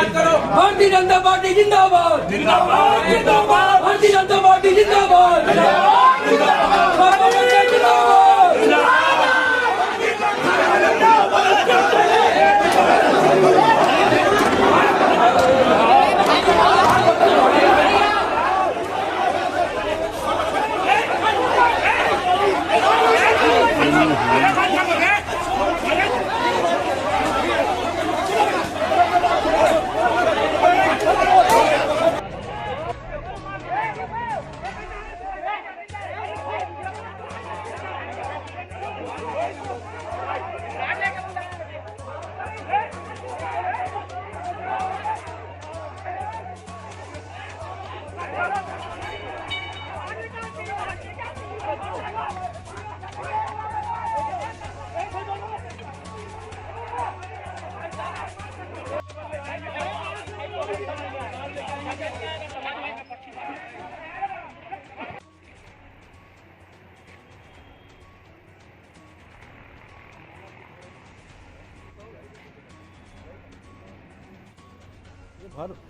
Bharatiya Janata party जिंदाबाद जिंदाबाद जिंदाबाद भारतीय जनता पार्टी जिंदाबाद जिंदाबाद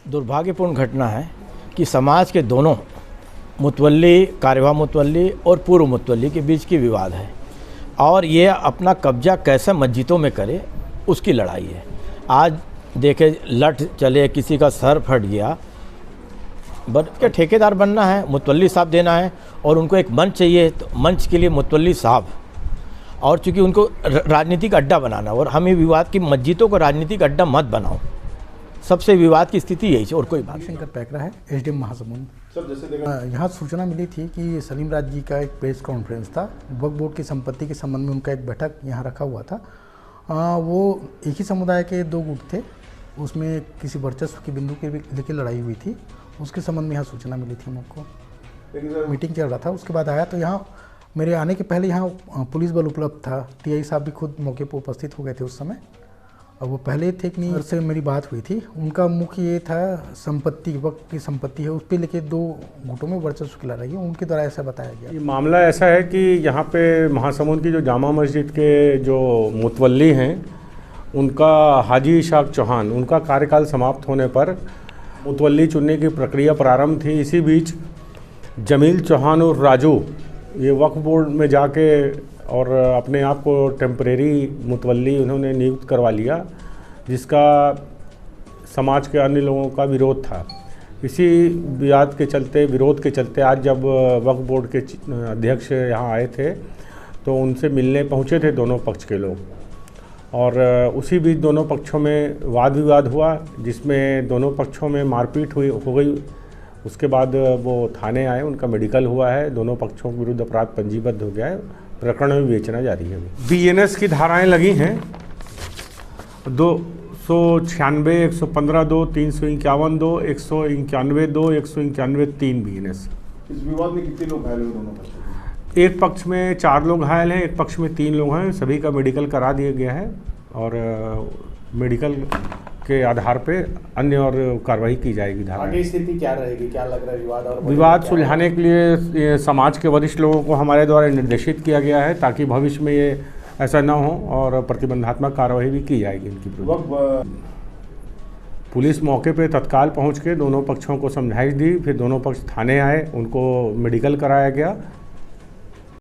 दुर्भाग्यपूर्ण घटना है कि समाज के दोनों मुतवल्ली, कार्यवाह मुतवल्ली और पूर्व मुतवल्ली के बीच की विवाद है और ये अपना कब्जा कैसे मस्जिदों में करे उसकी लड़ाई है। आज देखे लठ चले, किसी का सर फट गया, बट के ठेकेदार बनना है, मुतवल्ली साहब देना है और उनको एक मंच चाहिए, तो मंच के लिए मुतवल्ली साहब, और चूँकि उनको राजनीतिक अड्डा बनाना, और हम ये विवाद की मस्जिदों को राजनीतिक अड्डा मत बनाओ, सबसे विवाद की स्थिति यही है और कोई बात। शंकर पैकरा है, एसडीएम महासमुंद। सर जैसे यहाँ सूचना मिली थी कि सलीम राज जी का एक प्रेस कॉन्फ्रेंस था, वक्फ बोर्ड की संपत्ति के संबंध में उनका एक बैठक यहाँ रखा हुआ था। वो एक ही समुदाय के दो गुट थे, उसमें किसी वर्चस्व की बिंदु के भी लेकर लड़ाई हुई थी, उसके संबंध में यहाँ सूचना मिली थी हमको। मीटिंग चल रहा था, उसके बाद आया तो यहाँ मेरे आने के पहले यहाँ पुलिस बल उपलब्ध था, टीआई साहब भी खुद मौके पर उपस्थित हो गए थे उस समय। और वो पहले थे कि नहीं से मेरी बात हुई थी, उनका मुख्य ये था संपत्ति, वक्त की संपत्ति है उस पर लेके दो गुटों में वर्चस्व की लड़ाई है, उनके द्वारा ऐसा बताया गया। ये मामला ऐसा है कि यहाँ पे महासमुंद की जो जामा मस्जिद के जो मुतवल्ली हैं, उनका हाजी इशाक चौहान, उनका कार्यकाल समाप्त होने पर मुतवल्ली चुनने की प्रक्रिया प्रारंभ थी। इसी बीच जमील चौहान और राजू ये वक्फ बोर्ड में जाके और अपने आप को टेम्परेरी मुतवल्ली उन्होंने नियुक्त करवा लिया, जिसका समाज के अन्य लोगों का विरोध था। इसी विवाद के चलते, विरोध के चलते आज जब वक्फ बोर्ड के अध्यक्ष यहाँ आए थे तो उनसे मिलने पहुँचे थे दोनों पक्ष के लोग, और उसी बीच दोनों पक्षों में वाद विवाद हुआ, जिसमें दोनों पक्षों में मारपीट हो गई। उसके बाद वो थाने आए, उनका मेडिकल हुआ है, दोनों पक्षों के विरुद्ध अपराध पंजीबद्ध हो गया है, प्रकरण में विवेचना जारी है। बीएनएस की धाराएं लगी हैं 296, 115(2), 351(2), 191(2), 191(3) बीएनएस। इस विवाद में कितने लोग घायल हुए दोनों पक्ष? एक पक्ष में 4 लोग घायल हैं, एक पक्ष में 3 लोग हैं। सभी का मेडिकल करा दिया गया है और मेडिकल के आधार पे अन्य और कार्रवाई की जाएगी। आगे स्थिति क्या रहेगी, क्या लग रहा है? विवाद और विवाद सुलझाने के लिए समाज के वरिष्ठ लोगों को हमारे द्वारा निर्देशित किया गया है, ताकि भविष्य में ये ऐसा ना हो और प्रतिबंधात्मक कार्रवाई भी की जाएगी इनकी विरुद्ध। पुलिस मौके पे तत्काल पहुंच के दोनों पक्षों को समझाइश दी, फिर दोनों पक्ष थाने आए, उनको मेडिकल कराया गया